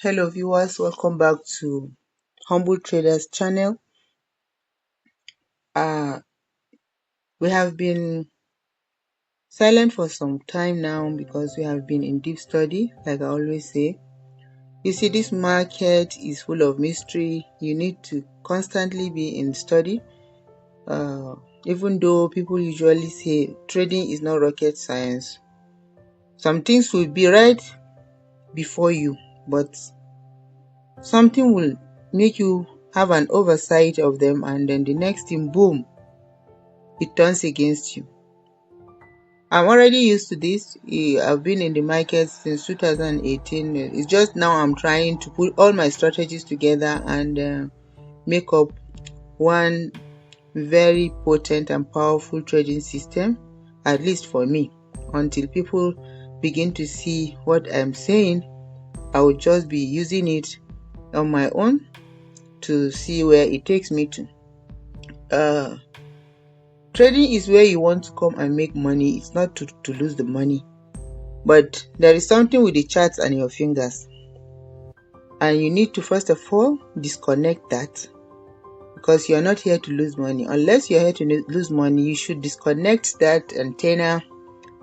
Hello viewers, welcome back to Humble Traders channel. We have been silent for some time now because we have been in deep study, like I always say. You see, this market is full of mystery. You need to constantly be in study. Even though people usually say trading is not rocket science, some things will be right before you, but something will make you have an oversight of them, and then the next thing, boom, it turns against you. I'm already used to this. I've been in the market since 2018. It's just now I'm trying to put all my strategies together and make up one very potent and powerful trading system, at least for me. Until people begin to see what I'm saying, I will just be using it on my own to see where it takes me to. Trading is where you want to come and make money. It's not to lose the money. But there is something with the charts and your fingers. And you need to first of all disconnect that, because you're not here to lose money. Unless you're here to lose money, you should disconnect that antenna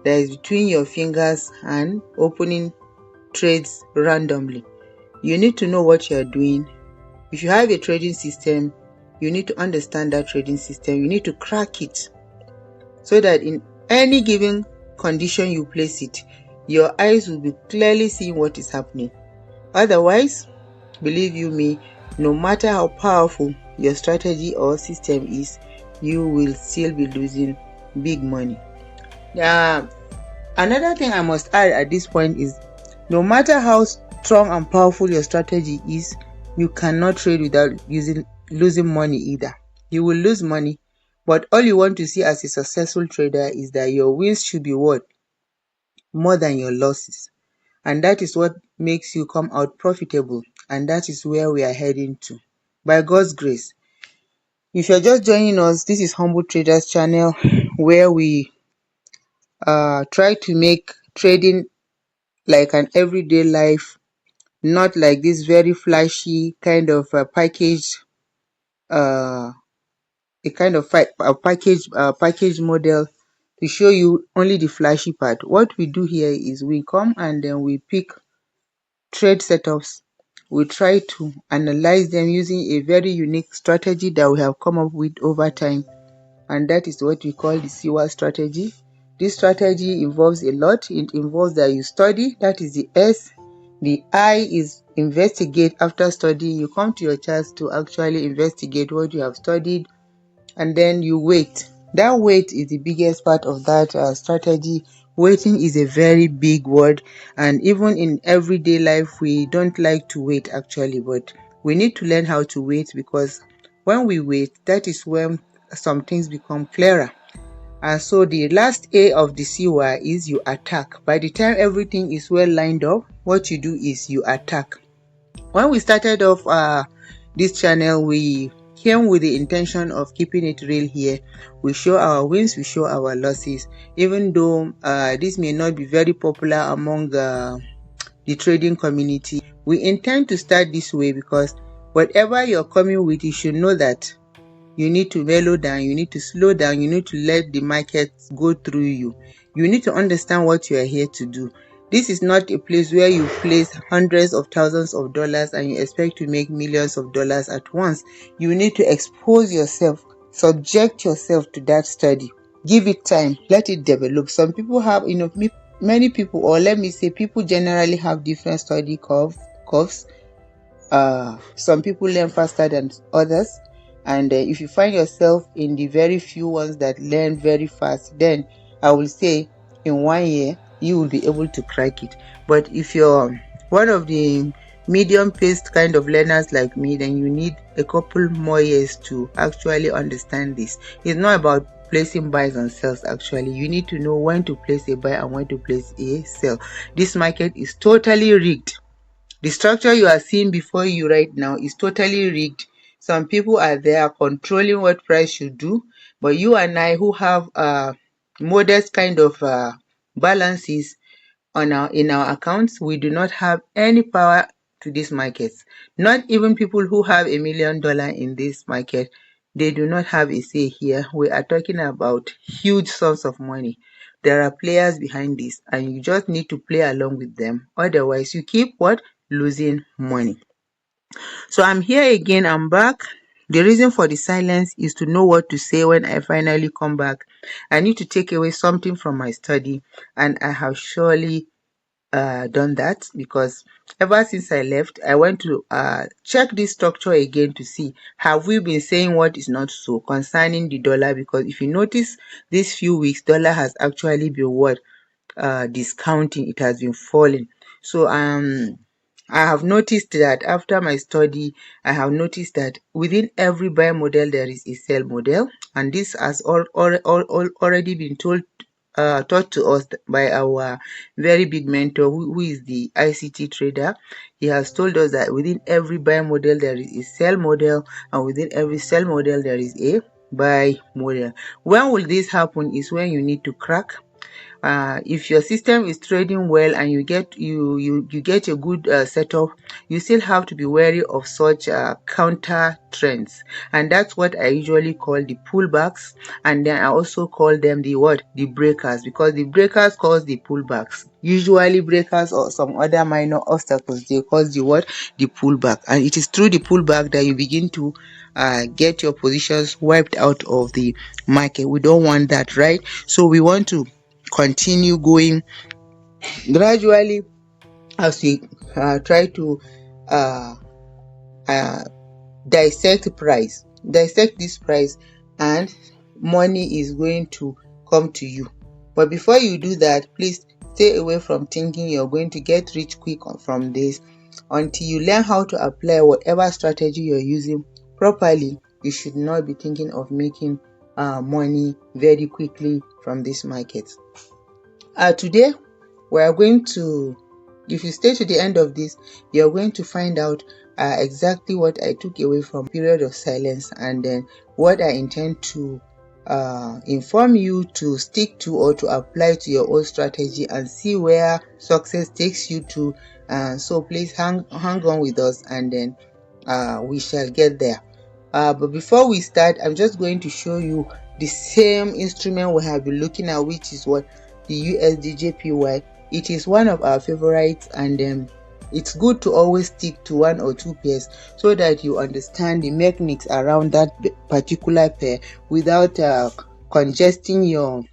that is between your fingers and opening trades randomly. You need to know what you're doing. If you have a trading system, you need to understand that trading system. You need to crack it so that in any given condition you place it, your eyes will be clearly seeing what is happening. Otherwise, believe you me, no matter how powerful your strategy or system is, you will still be losing big money. Another thing I must add at this point is, no matter how strong and powerful your strategy is, you cannot trade without losing money either. You will lose money, but all you want to see as a successful trader is that your wins should be worth more than your losses. And that is what makes you come out profitable. And that is where we are heading to, by God's grace. If you're just joining us, this is Humble Traders channel, where we try to make trading like an everyday life, not like this very flashy kind of package model to show you only the flashy part. What we do here is we come and then we pick trade setups. We try to analyze them using a very unique strategy that we have come up with over time, and that is what we call the SIWA strategy. This strategy involves a lot. It involves that you study, that is the S. The I is investigate. After studying, you come to your charts to actually investigate what you have studied, and then you wait. That wait is the biggest part of that strategy. Waiting is a very big word, and even in everyday life we don't like to wait actually, but we need to learn how to wait, because when we wait, that is when some things become clearer. And so the last A of the SIWA is you attack. By the time everything is well lined up, what you do is you attack. When we started off this channel, we came with the intention of keeping it real here. We show our wins, we show our losses, even though this may not be very popular among the trading community. We intend to start this way because whatever you're coming with, you should know that you need to mellow down, you need to slow down, you need to let the market go through you. You need to understand what you are here to do. This is not a place where you place hundreds of thousands of dollars and you expect to make millions of dollars at once. You need to expose yourself, subject yourself to that study. Give it time, let it develop. Some people have, many people, or let me say, people generally have different study curves. Some people learn faster than others. And if you find yourself in the very few ones that learn very fast, then I will say in 1 year, you will be able to crack it. But if you're one of the medium-paced kind of learners like me, then you need a couple more years to actually understand this. It's not about placing buys and sells. Actually, you need to know when to place a buy and when to place a sell. This market is totally rigged. The structure you are seeing before you right now is totally rigged. Some people are there controlling what price should do, but you and I, who have modest kind of balances in our accounts, we do not have any power to these markets. Not even people who have $1 million in this market, they do not have a say here. We are talking about huge sums of money. There are players behind this, and you just need to play along with them. Otherwise, you keep what? Losing money. So I'm here again, I'm back. The reason for the silence is to know what to say when I finally come back. I need to take away something from my study, and I have surely done that, because ever since I left, I went to check this structure again to see, have we been saying what is not so concerning the dollar? Because if you notice, these few weeks, dollar has actually been what? Discounting. It has been falling. So I have noticed that after my study, I have noticed that within every buy model there is a sell model, and this has already been taught to us by our very big mentor, who is the ICT trader. He has told us that within every buy model there is a sell model, and within every sell model there is a buy model. When will this happen? Is when you need to crack. If your system is trading well and you get a good setup, you still have to be wary of such counter trends, and that's what I usually call the pullbacks. And then I also call them the breakers, because the breakers cause the pullbacks. Usually breakers or some other minor obstacles, they cause the pullback, and it is through the pullback that you begin to get your positions wiped out of the market. We don't want that, right? So we want to continue going gradually as we try to uh, dissect this price, and money is going to come to you. But before you do that, please stay away from thinking you're going to get rich quick from this. Until you learn how to apply whatever strategy you're using properly, you should not be thinking of making money very quickly from this market. Today we are going to, if you stay to the end of this, you're going to find out exactly what I took away from period of silence, and then what I intend to inform you to stick to or to apply to your own strategy, and see where success takes you to. So please hang on with us, and then we shall get there. But before we start, I'm just going to show you the same instrument we have been looking at, which is what? The USDJPY. It is one of our favorites, and it's good to always stick to one or two pairs so that you understand the mechanics around that particular pair without congesting your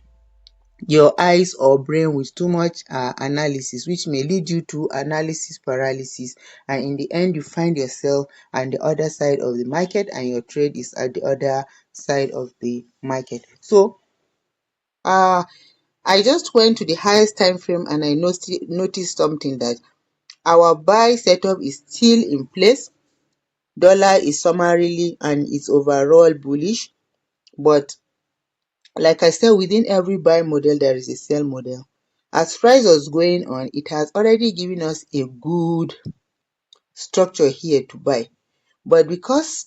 eyes or brain with too much analysis, which may lead you to analysis paralysis, and in the end you find yourself on the other side of the market and your trade is at the other side of the market. So I just went to the highest time frame, and I noticed something, that our buy setup is still in place. Dollar is summarily and it's overall bullish, but like I said, within every buy model there is a sell model. As price was going on, it has already given us a good structure here to buy, but because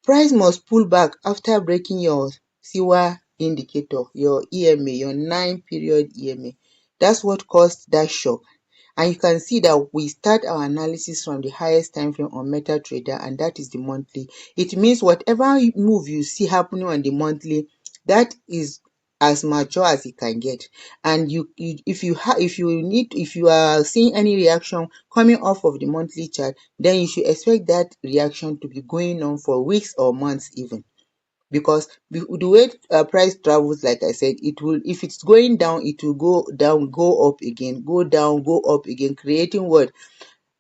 price must pull back after breaking your SIWA indicator, your EMA, your 9-period EMA. That's what caused that shock. And you can see that we start our analysis from the highest time frame on MetaTrader, and that is the monthly. It means whatever move you see happening on the monthly, that is as mature as it can get. And if you are seeing any reaction coming off of the monthly chart, then you should expect that reaction to be going on for weeks or months even, because the way price travels, like I said, it will, if it's going down, it will go down, go up again, go down, go up again, creating what?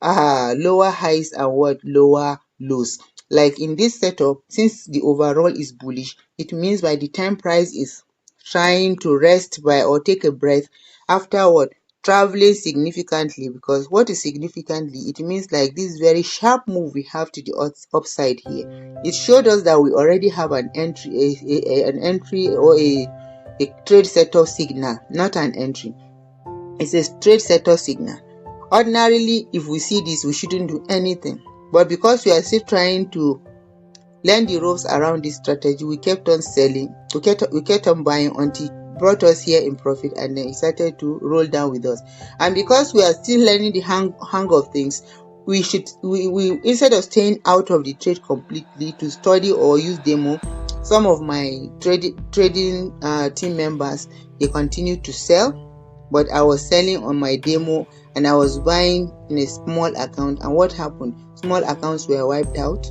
Lower highs and what? Lower lows. Like in this setup, since the overall is bullish, it means by the time price is trying to rest by or take a breath after what? Traveling significantly. Because what is significantly? It means like this very sharp move we have to the upside here. It showed us that we already have an entry, an entry or a trade setup signal, not an entry. It's a trade setup signal. Ordinarily, if we see this, we shouldn't do anything, but because we are still trying to learn the ropes around this strategy, we kept on selling, we kept on buying until brought us here in profit, and then it started to roll down with us. And because we are still learning the hang of things, we instead of staying out of the trade completely to study or use demo, some of my trading team members, they continued to sell, but I was selling on my demo and I was buying in a small account. And what happened? Small accounts were wiped out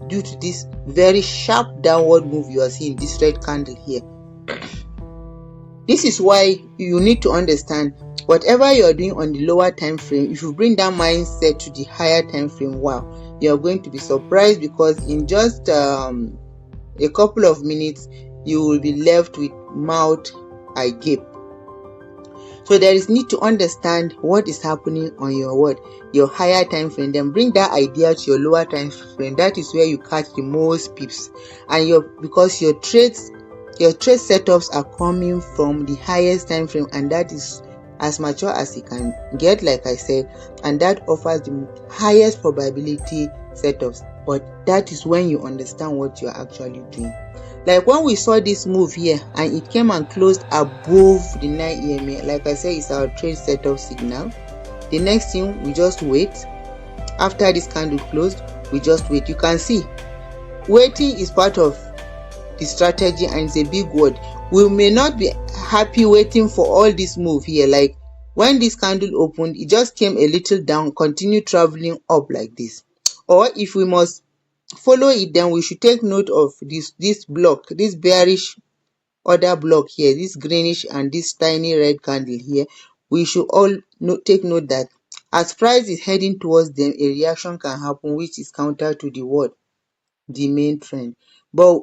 due to this very sharp downward move you are seeing, this red candle here. This is why you need to understand, whatever you are doing on the lower time frame, if you bring that mindset to the higher time frame, wow, you are going to be surprised, because in just a couple of minutes you will be left with mouth agape. So there is need to understand what is happening on your higher time frame, then bring that idea to your lower time frame. That is where you catch the most pips, and because your trade setups are coming from the highest time frame, and that is as mature as you can get, like I said, and that offers the highest probability setups. But that is when you understand what you are actually doing. Like when we saw this move here and it came and closed above the 9 EMA, like I said, it's our trade setup signal. The next thing, we just wait. After this candle closed, we just wait. You can see waiting is part of the strategy, and it's a big word. We may not be happy waiting for all this move here. Like when this candle opened, it just came a little down, continue traveling up like this. Or if we must follow it, then we should take note of this block, this bearish order block here, this greenish and this tiny red candle here. We should all take note that as price is heading towards them, a reaction can happen which is counter to the main trend. But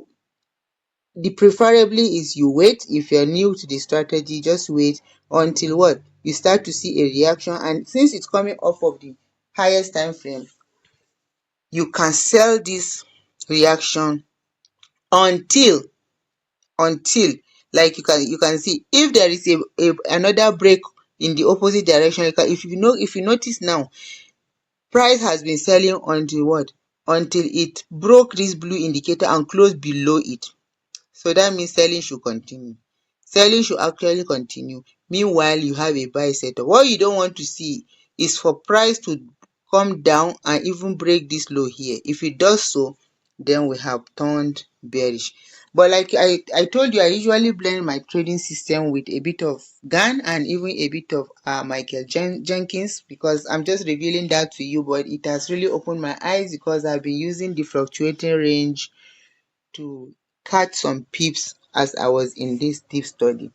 the preferably is you wait. If you're new to the strategy, just wait until what you start to see a reaction, and since it's coming off of the highest time frame, you can sell this reaction until like you can see, if there is another break in the opposite direction. If you notice now, price has been selling until it broke this blue indicator and closed below it. So that means selling should continue. Selling should actually continue. Meanwhile, you have a buy setup. What you don't want to see is for price to come down and even break this low here. If it does so, then we have turned bearish. But like I told you, I usually blend my trading system with a bit of Gann and even a bit of Michael Jenkins, because I'm just revealing that to you, but it has really opened my eyes because I've been using the fluctuating range to catch some pips as I was in this deep study.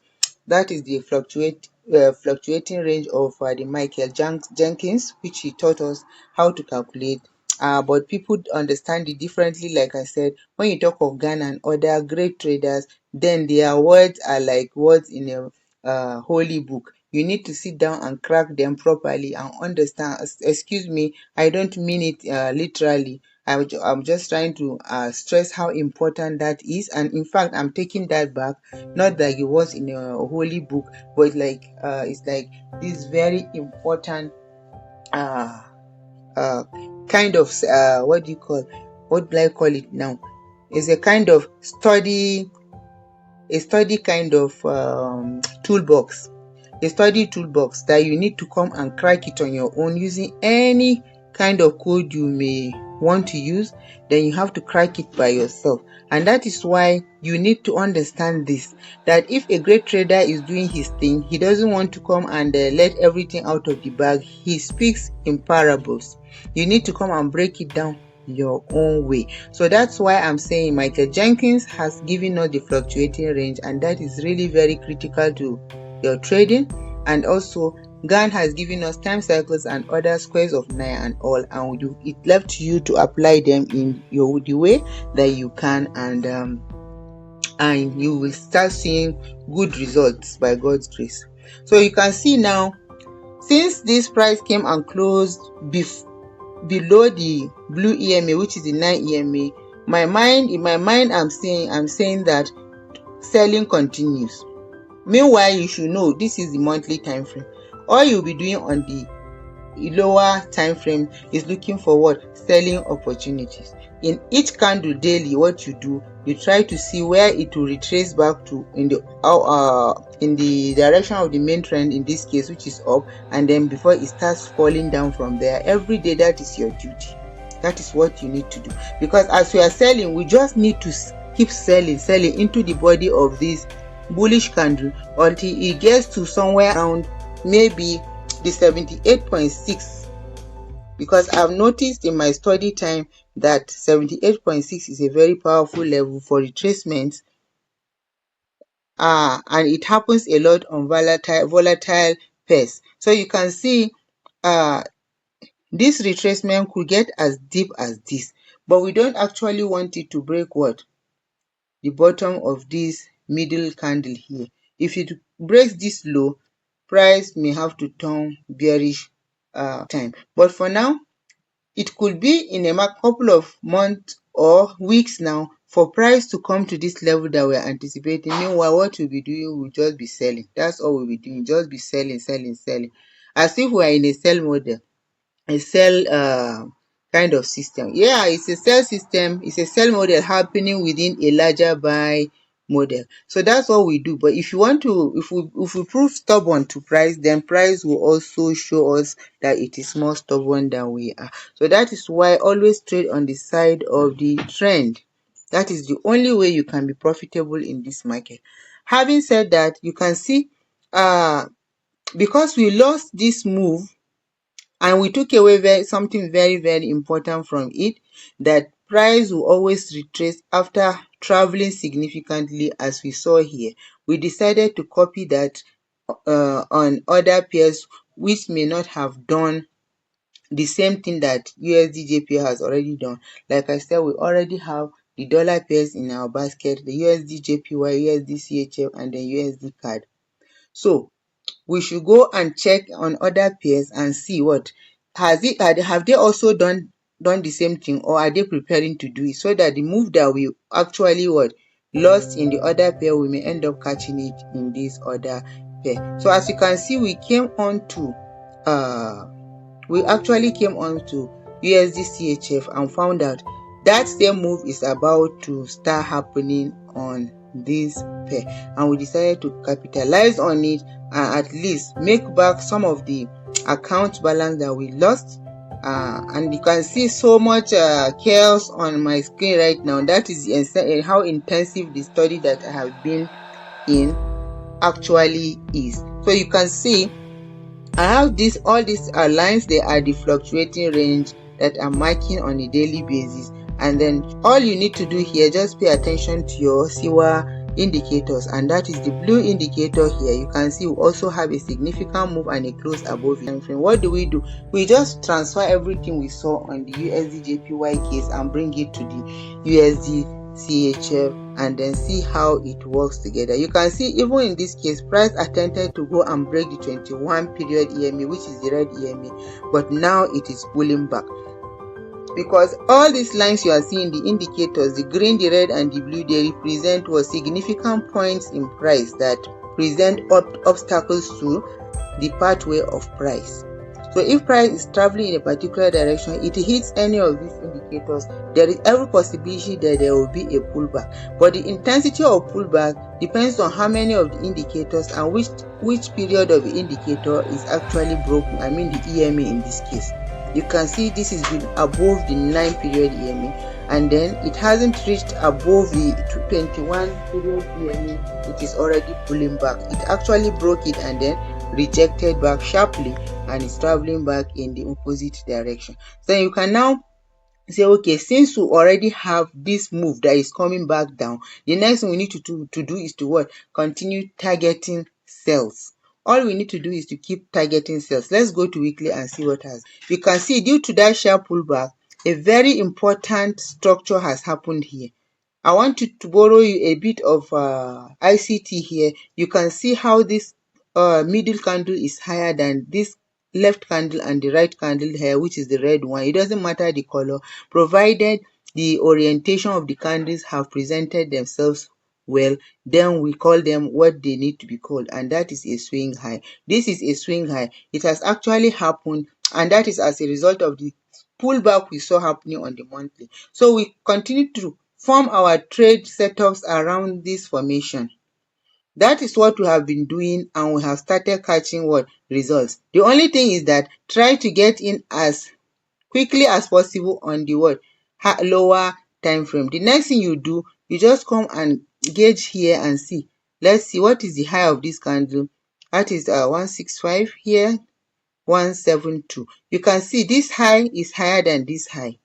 That is the fluctuating range of the Michael Jenkins, which he taught us how to calculate. But people understand it differently. Like I said, when you talk of Ghana and other great traders, then their words are like words in a holy book. You need to sit down and crack them properly and understand. Excuse me, I don't mean it literally. I'm just trying to stress how important that is, and in fact I'm taking that back. Not that it was in a holy book, but like it's like this very important kind of what do I call it now? It's a kind of study kind of toolbox. A study toolbox that you need to come and crack it on your own using any kind of code you may want to use. Then you have to crack it by yourself, and that is why you need to understand this, that if a great trader is doing his thing, he doesn't want to come and let everything out of the bag. He speaks in parables. You need to come and break it down your own way. So that's why I'm saying Michael Jenkins has given us the fluctuating range, and that is really very critical to your trading. And also Gann has given us time cycles and other squares of 9 and all, and it left to you to apply them in the way that you can, and you will start seeing good results by God's grace. So you can see now, since this price came and closed below the blue EMA, which is the 9 EMA, in my mind I'm saying that selling continues. Meanwhile, you should know this is the monthly time frame. All you'll be doing on the lower time frame is looking for what? Selling opportunities. In each candle daily, what you do, you try to see where it will retrace back to in the direction of the main trend, in this case, which is up, and then before it starts falling down from there. Every day, that is your duty. That is what you need to do, because as we are selling, we just need to keep selling into the body of this bullish candle until it gets to somewhere around maybe the 78.6, because I've noticed in my study time that 78.6 is a very powerful level for retracements, and it happens a lot on volatile pairs. So you can see this retracement could get as deep as this, but we don't actually want it to break what? The bottom of this middle candle here. If it breaks this low, price may have to turn bearish time. But for now, it could be in a couple of months or weeks now for price to come to this level that we're anticipating. Meanwhile, what we'll be doing, we'll just be selling. That's all we'll be doing, just be selling, as if we're in a sell model, a sell kind of system. Yeah, it's a sell system, it's a sell model happening within a larger buy model. So that's what we do. But if you want to, if we prove stubborn to price, then price will also show us that it is more stubborn than we are. So that is why always trade on the side of the trend. That is the only way you can be profitable in this market. Having said that, you can see because we lost this move and we took away something very important from it, that price will always retrace after traveling significantly, as we saw here. We decided to copy that on other pairs which may not have done the same thing that USDJPY has already done. Like I said, we already have the dollar pairs in our basket, the USDJPY, USDCHF, and the USD card. So we should go and check on other pairs and see what have they also done the same thing, or are they preparing to do it, so that the move that we actually lost in the other pair, we may end up catching it in this other pair. So as you can see, we actually came on to USDCHF and found out that same move is about to start happening on this pair, and we decided to capitalize on it and at least make back some of the account balance that we lost. And you can see so much chaos on my screen right now. That is how intensive the study that I have been in actually is. So you can see I have all these lines. They are the fluctuating range that I'm marking on a daily basis, and then all you need to do here, just pay attention to your SIWA indicators, and that is the blue indicator here. You can see we also have a significant move and a close above time frame. What do? We just transfer everything we saw on the USDJPY case and bring it to the USDCHF and then see how it works together. You can see even in this case, price attempted to go and break the 21 period EMA, which is the red EMA, but now it is pulling back, because all these lines you are seeing, the indicators, the green, the red, and the blue, they represent significant points in price that present obstacles to the pathway of price. So if price is traveling in a particular direction, it hits any of these indicators, there is every possibility that there will be a pullback. But the intensity of pullback depends on how many of the indicators and which period of the indicator is actually broken. I mean the EMA in this case. You can see this has been above the 9 period EMA, and then it hasn't reached above the 21 period EMA. It is already pulling back. It actually broke it and then rejected back sharply, and is traveling back in the opposite direction. So you can now say, okay, since we already have this move that is coming back down, the next thing we need to do is to continue targeting sales. All we need to do is to keep targeting sales. Let's go to weekly and see what has. You can see due to that sharp pullback, a very important structure has happened here. I want to borrow you a bit of ICT here. You can see how this middle candle is higher than this left candle and the right candle here, which is the red one. It doesn't matter the color, provided the orientation of the candles have presented themselves well, then we call them what they need to be called, and that is a swing high. This is a swing high. It has actually happened, and that is as a result of the pullback we saw happening on the monthly. So we continue to form our trade setups around this formation. That is what we have been doing, and we have started catching what results. The only thing is that try to get in as quickly as possible on the what lower time frame. The next thing you do, you just come and gauge here and see. Let's see what is the high of this candle. That is 165 here, 172. You can see this high is higher than this high.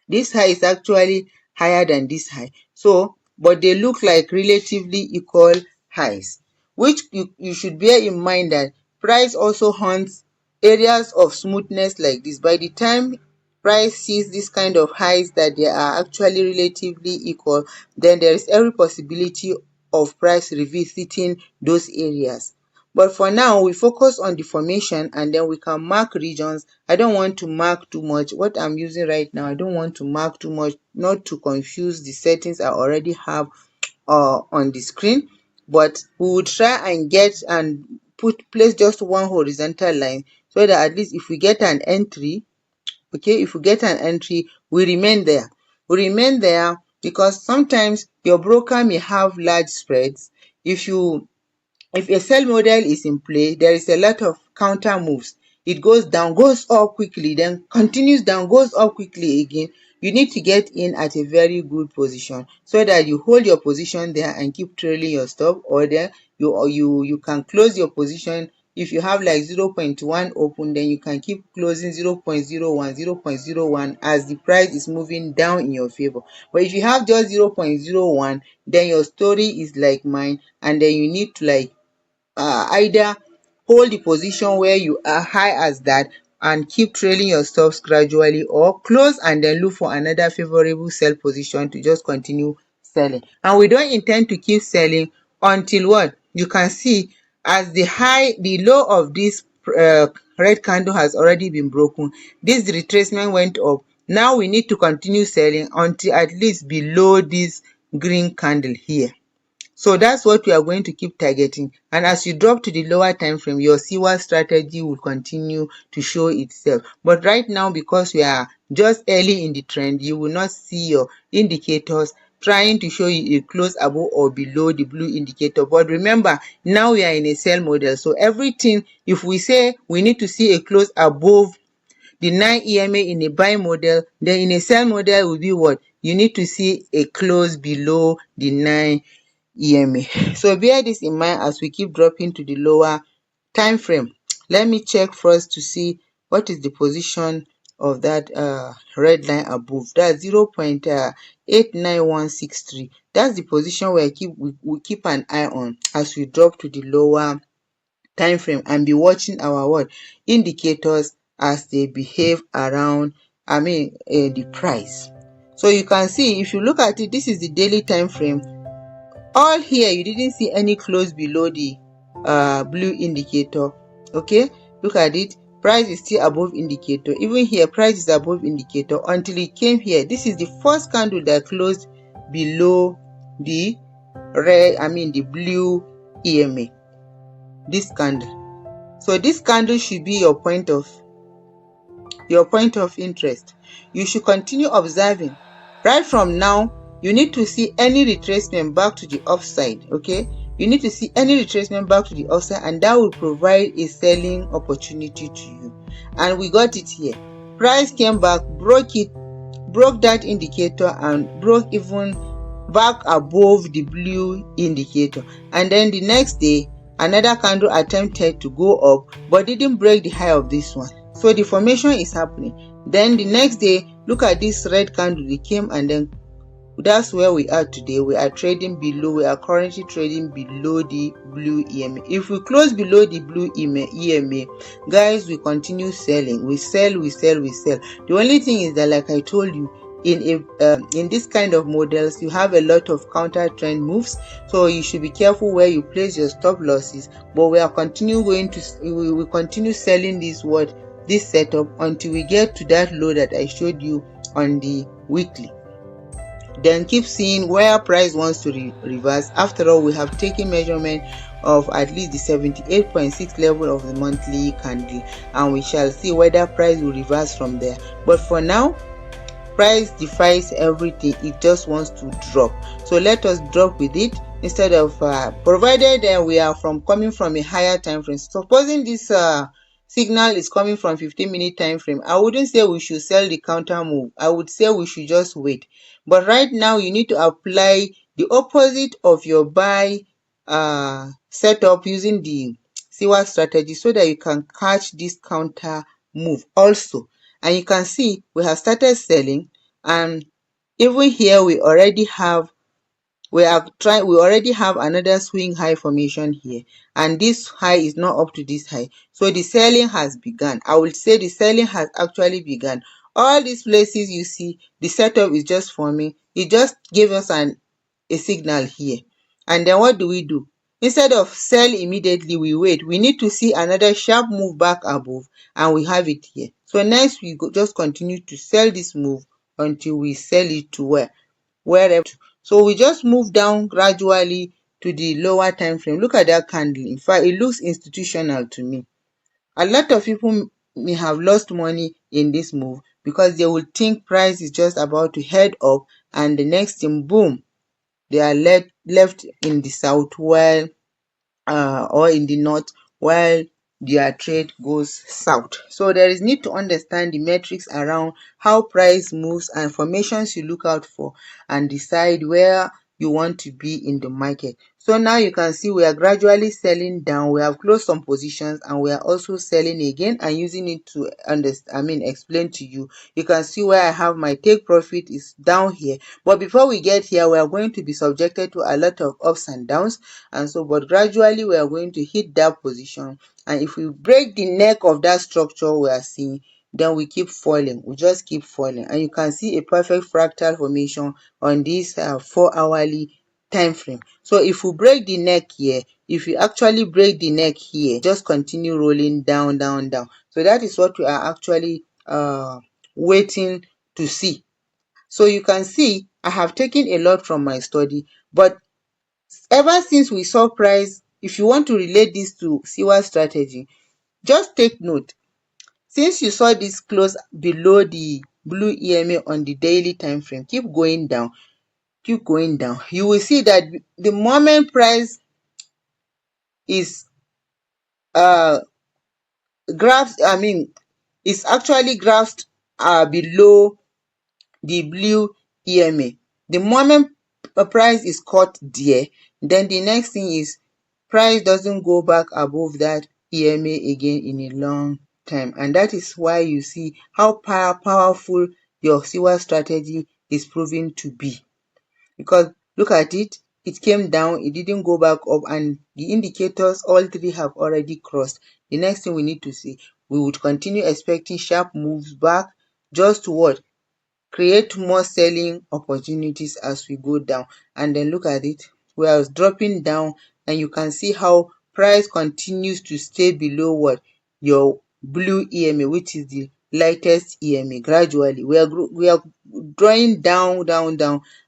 This high is actually higher than this high. So, but they look like relatively equal highs, which you should bear in mind that price also hunts areas of smoothness like this. By the time price sees this kind of highs that they are actually relatively equal, then there is every possibility of price revisiting those areas. But for now, we focus on the formation, and then we can mark regions. I don't want to mark too much. What I'm using right now, I don't want to mark too much, not to confuse the settings I already have on the screen. But we will try and get and place just one horizontal line, so that at least if we get an entry, okay, if we get an entry, we remain there. We remain there because sometimes your broker may have large spreads. If a sell model is in play, there is a lot of counter moves. It goes down, goes up quickly, then continues down, goes up quickly again. You need to get in at a very good position so that you hold your position there and keep trailing your stop, or then you can close your position. If you have like 0.1 open, then you can keep closing 0.01, 0.01 as the price is moving down in your favor. But if you have just 0.01, then your story is like mine, and then you need to like either hold the position where you are high as that and keep trailing your stops gradually, or close and then look for another favorable sell position to just continue selling. And we don't intend to keep selling until what you can see as the low of this red candle has already been broken. This retracement went up. Now we need to continue selling until at least below this green candle here. So that's what we are going to keep targeting. And as you drop to the lower time frame, your SIWA strategy will continue to show itself. But right now, because we are just early in the trend, you will not see your indicators trying to show you a close above or below the blue indicator. But remember, now we are in a sell model. So everything, if we say we need to see a close above the 9 EMA in a buy model, then in a sell model will be what? You need to see a close below the 9 EMA. So bear this in mind as we keep dropping to the lower time frame. Let me check first to see what is the position of that red line above. That's 0.89163. That's the position where we keep an eye on as we drop to the lower time frame, and be watching our what indicators as they behave around the price. So you can see, if you look at it, this is the daily time frame. All here you didn't see any close below the blue indicator. Okay, look at it, price is still above indicator. Even here price is above indicator until it came here. This is the first candle that closed below the the blue EMA, this candle. So this candle should be your point of interest. You should continue observing. Right from now, you need to see any retracement back to the upside. Okay, you need to see any retracement back to the upside, and that will provide a selling opportunity to you. And we got it here. Price came back, broke that indicator, and broke even back above the blue indicator. And then the next day, another candle attempted to go up but didn't break the high of this one. So the formation is happening. Then the next day, look at this red candle, it came, and then that's where we are today. We are trading below. We are currently trading below the blue EMA. If we close below the blue EMA, guys, we continue selling. We sell. The only thing is that, like I told you, in this kind of models, you have a lot of counter trend moves, so you should be careful where you place your stop losses. But we are continue selling this setup until we get to that low that I showed you on the weekly. Then keep seeing where price wants to reverse. After all, we have taken measurement of at least the 78.6 level of the monthly candle, and we shall see whether price will reverse from there. But for now, price defies everything. It just wants to drop. So let us drop with it instead of provided we are coming from a higher time frame. Supposing this signal is coming from 15-minute time frame, I wouldn't say we should sell the counter move. I would say we should just wait. But right now you need to apply the opposite of your buy setup using the SIWA strategy so that you can catch this counter move also. And you can see we have started selling, and even here we already have another swing high formation here, and this high is not up to this high. So the selling has begun. I would say the selling has actually begun. All these places you see, the setup is just forming. It just gave us a signal here. And then what do? Instead of sell immediately, we wait. We need to see another sharp move back above, and we have it here. So next we just continue to sell this move until we sell it to wherever. So we just move down gradually to the lower time frame. Look at that candle. In fact, it looks institutional to me. A lot of people may have lost money in this move because they will think price is just about to head up, and the next thing, boom, they are left in the south while or in the north while their trade goes south. So there is need to understand the metrics around how price moves and formations you look out for, and decide where you want to be in the market. So now you can see we are gradually selling down. We have closed some positions and we are also selling again and using it to explain to you. You can see where I have my take profit is down here. But before we get here, we are going to be subjected to a lot of ups and downs, and so but gradually we are going to hit that position, and if we break the neck of that structure we are seeing, then we keep falling. We just keep falling, and you can see a perfect fractal formation on this 4-hourly time frame. So if we break the neck here, if we actually break the neck here, just continue rolling down. So that is what we are actually waiting to see. So you can see I have taken a lot from my study, but ever since we saw price, if you want to relate this to SIWA strategy, just take note. Since you saw this close below the blue EMA on the daily time frame, keep going down. You will see that the moment price is is actually grasped below the blue EMA. The moment a price is caught there, then the next thing is price doesn't go back above that EMA again in a long time. And that is why you see how powerful your SIWA strategy is proving to be. Because look at it, it came down, it didn't go back up, and the indicators, all three have already crossed. The next thing we need to see, we would continue expecting sharp moves back just to what? Create more selling opportunities as we go down. And then look at it, we are dropping down, and you can see how price continues to stay below what? Your blue EMA, which is the lightest EMA. Gradually we are drawing down,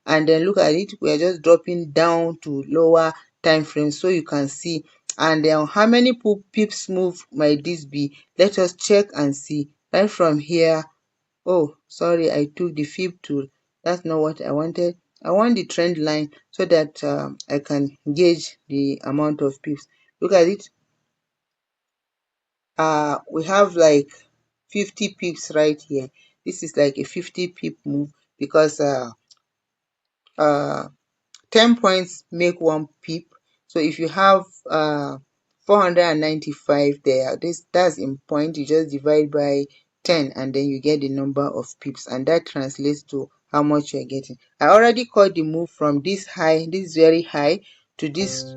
and then look at it, we are just dropping down to lower time frames, so you can see. And then how many pips move might this be? Let us check and see. Right from here, oh sorry, I took the fib tool. That's not what I wanted. I want the trend line so that I can gauge the amount of pips. Look at it. We have like 50 pips right here. This is like a 50 pip move because 10 points make 1 pip. So if you have 495 there, that's in point, you just divide by 10 and then you get the number of pips, and that translates to how much you're getting. I already caught the move from this high, this very high, to this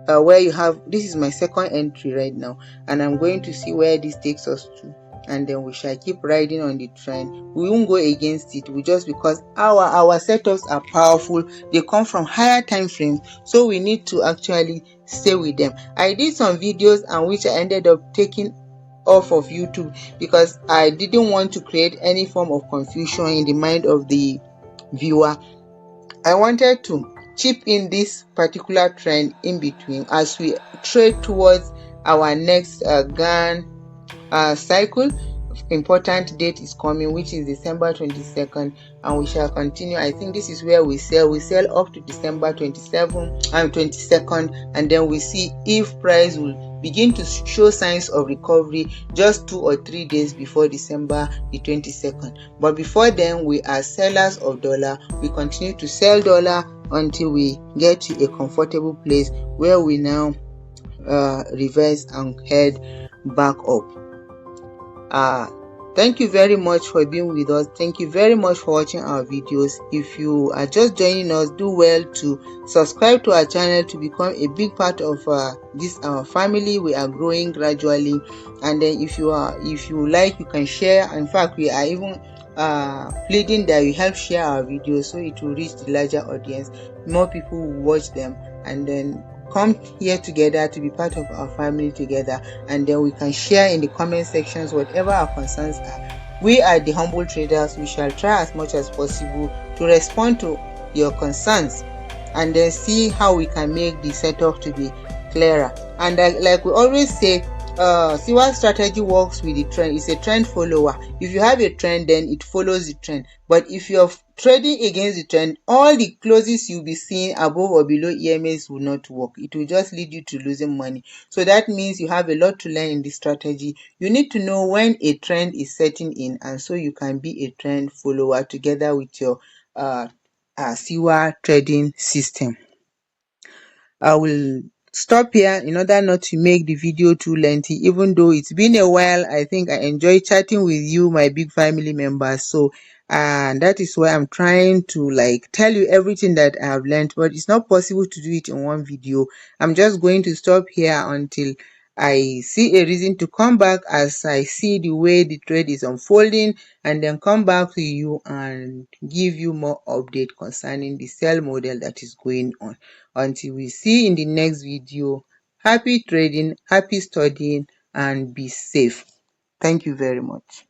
where you have, this is my second entry right now, and I'm going to see where this takes us to, and then we shall keep riding on the trend. We won't go against it, just because our setups are powerful. They come from higher time frames, so we need to actually stay with them. I did some videos and which I ended up taking off of YouTube because I didn't want to create any form of confusion in the mind of the viewer. I wanted to chip in this particular trend in between as we trade towards our next GAN cycle. important date is coming, which is December 22nd, and we shall continue. I think this is where we sell up to December 27th and 22nd, and then we see if price will begin to show signs of recovery just 2 or 3 days before December the 22nd. But before then, we are sellers of dollar. We continue to sell dollar until we get to a comfortable place where we now reverse and head back up. Thank you very much for being with us. Thank you very much for watching our videos. If you are just joining us, do well to subscribe to our channel to become a big part of this family. We are growing gradually, and then if you like, you can share. In fact, we are even pleading that you help share our videos so it will reach the larger audience. More people will watch them, and then come here together to be part of our family together, and then we can share in the comment sections whatever our concerns are. We are the humble traders. We shall try as much as possible to respond to your concerns, and then see how we can make the setup to be clearer. And like we always say, SIWA strategy works with the trend. It's a trend follower. If you have a trend, then it follows the trend. But if you're trading against the trend, all the closes you'll be seeing above or below EMAs will not work. It will just lead you to losing money. So that means you have a lot to learn in this strategy. You need to know when a trend is setting in, and so you can be a trend follower together with your SIWA trading system. I will stop here in order not to make the video too lengthy. Even though it's been a while, I think I enjoy chatting with you, my big family members. So and that is why I'm trying to like tell you everything that I have learned, but it's not possible to do it in one video. I'm just going to stop here until I see a reason to come back, as I see the way the trade is unfolding, and then come back to you and give you more update concerning the sell model that is going on. Until we see in the next video, happy trading, happy studying, and be safe. Thank you very much.